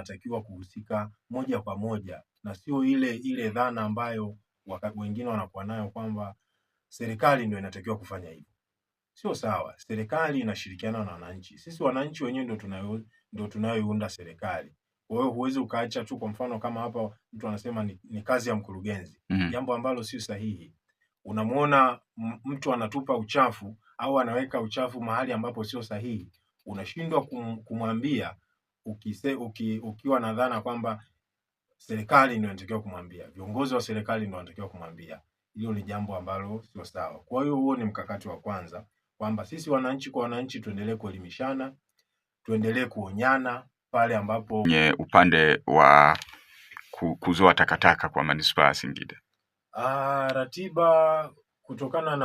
wanatakiwa kuhusika moja kwa moja, na sio ile dhana ambayo wengine wanakuwa nayo kwamba serikali ndio inatakiwa kufanya hivyo. Sio sawa. Serikali inashirikiana na wananchi. Sisi wananchi wenyewe ndio tunayoiunda serikali. Kwa hiyo huwezi ukaacha tu, kwa mfano kama hapa mtu anasema ni kazi ya mkurugenzi, jambo ambalo sio sahihi. Unamuona mtu anatupa uchafu au anaweka uchafu mahali ambapo sio sahihi, unashindwa kumwambia ukiwa na dhana kwamba serikali ndio inatakiwa kumwambia, viongozi wa serikali ndio wanatakiwa kumwambia. Hilo ni jambo ambalo sio sawa. Kwa hiyo huo ni mkakati wa kwanza, kwamba sisi wananchi kwa wananchi tuendelee kuelimishana, tuendelee kuonyana pale ambapo upande wa kuzoa takataka kwa manispaa ya Singida. Ratiba kutokana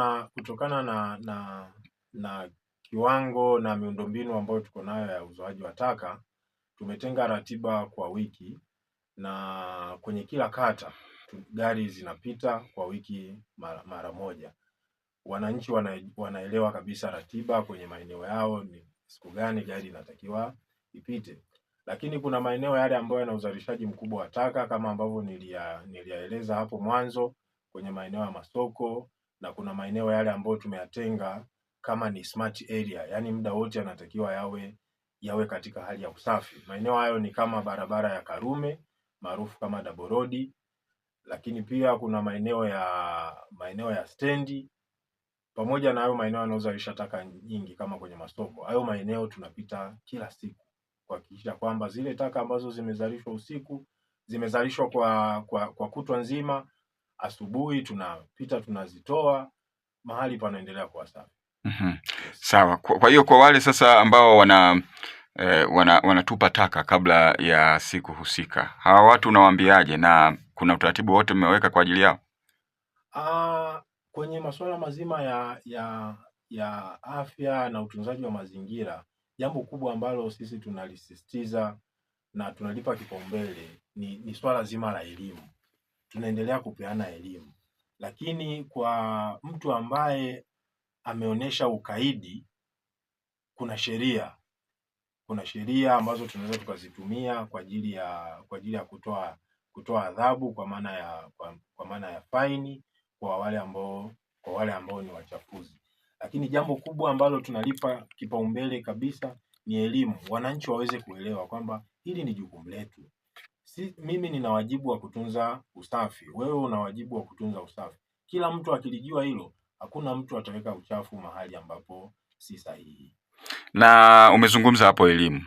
na kiwango na miundombinu ambayo tuko nayo ya uzoaji wa taka, tumetenga ratiba kwa wiki, na kwenye kila kata gari zinapita kwa wiki mara moja. Wananchi wanaelewa kabisa ratiba kwenye maeneo yao, ni siku gani gari inatakiwa ipite. Lakini kuna maeneo yale ambayo yana uzalishaji mkubwa wa taka kama ambavyo niliyaeleza hapo mwanzo, kwenye maeneo ya masoko, na kuna maeneo yale ambayo tumeyatenga kama ni smart area, yani muda wote yanatakiwa yawe katika hali ya usafi. Maeneo hayo ni kama barabara ya Karume maarufu kama Double Road, lakini pia kuna maeneo ya stendi, pamoja na hayo maeneo yanayozalisha taka nyingi kama kwenye masoko. Hayo maeneo tunapita kila siku kuhakikisha kwamba zile taka ambazo zimezalishwa usiku, zimezalishwa kwa kutwa nzima, asubuhi tunapita tunazitoa, mahali panaendelea kuwa safi. Sawa. Kwa hiyo kwa wale sasa ambao wanatupa taka kabla ya siku husika, hawa watu unawaambiaje, na kuna utaratibu wote mmeweka kwa ajili yao? Kwenye masuala mazima ya afya na utunzaji wa mazingira, jambo kubwa ambalo sisi tunalisisitiza na tunalipa kipaumbele ni swala zima la elimu. Tunaendelea kupeana elimu, lakini kwa mtu ambaye ameonyesha ukaidi, kuna sheria ambazo tunaweza tukazitumia kwa ajili ya kutoa adhabu, kwa maana ya faini kwa wale ambao ni wachafuzi. Lakini jambo kubwa ambalo tunalipa kipaumbele kabisa ni elimu. Wananchi waweze kuelewa kwamba hili ni jukumu letu. Mimi nina wajibu wa kutunza usafi, wewe una wajibu wa kutunza usafi. Kila mtu akilijua hilo, hakuna mtu ataweka uchafu mahali ambapo si sahihi. Na umezungumza hapo elimu.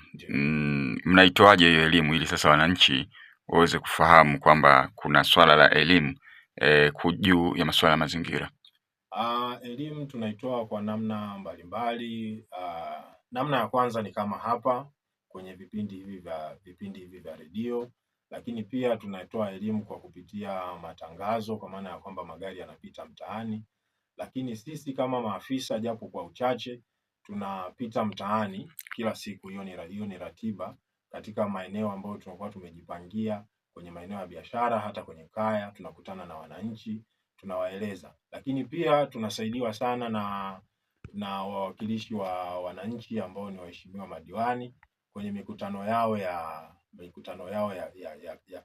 Mnaitoaje hiyo elimu ili sasa wananchi waweze kufahamu kwamba kuna swala la elimu juu ya masuala ya mazingira? Elimu tunaitoa kwa namna mbalimbali. Namna ya kwanza ni kama hapa kwenye vipindi hivi vya redio, lakini pia tunatoa elimu kwa kupitia matangazo, kwa maana ya kwamba magari yanapita mtaani. Lakini sisi kama maafisa, japo kwa uchache, tunapita mtaani kila siku. Hiyo ni ratiba katika maeneo ambayo tunakuwa tumejipangia, kwenye maeneo ya biashara, hata kwenye kaya tunakutana na wananchi, tunawaeleza. Lakini pia tunasaidiwa sana na wawakilishi wa wananchi ambao ni waheshimiwa madiwani kwenye mikutano yao ya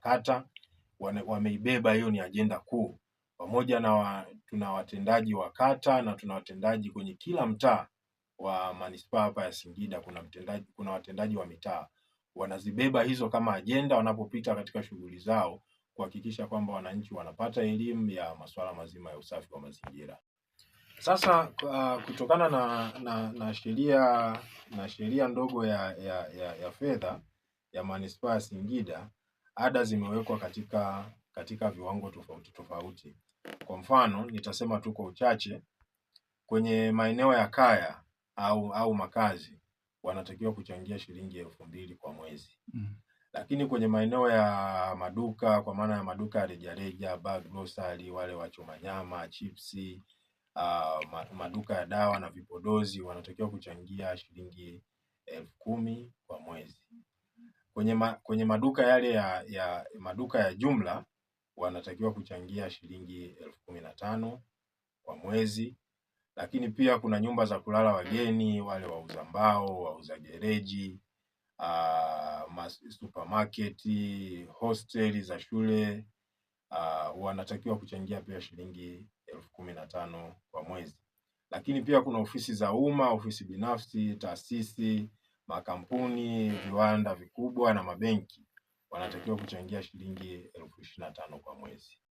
kata. Wameibeba hiyo, ni ajenda kuu. Pamoja na tuna watendaji wa kata na tuna watendaji kwenye kila mtaa wa manispaa hapa ya Singida. Kuna watendaji wa mitaa, wanazibeba hizo kama ajenda wanapopita katika shughuli zao, kuhakikisha kwamba wananchi wanapata elimu ya masuala mazima ya usafi wa mazingira. Sasa kutokana na sheria ndogo ya fedha ya manispaa ya Singida, ada zimewekwa katika viwango tofauti. Kwa mfano, nitasema tu kwa uchache, kwenye maeneo ya kaya au makazi wanatakiwa kuchangia shilingi 2,000 kwa mwezi. Lakini kwenye maeneo ya maduka, kwa maana ya maduka ya rejareja, grocery, wale wachoma nyama, chipsi, maduka ya dawa na vipodozi, wanatakiwa kuchangia shilingi 10,000 kwa mwezi. Kwenye maduka yale ya maduka ya jumla wanatakiwa kuchangia shilingi 15,000 kwa mwezi. Lakini pia kuna nyumba za kulala wageni, wale wauza mbao, wauza gereji, supermarket, hosteli za shule wanatakiwa kuchangia pia shilingi 15,000 kwa mwezi. Lakini pia kuna ofisi za umma, ofisi binafsi, taasisi, makampuni, viwanda vikubwa na mabenki wanatakiwa kuchangia shilingi 25,000 kwa mwezi.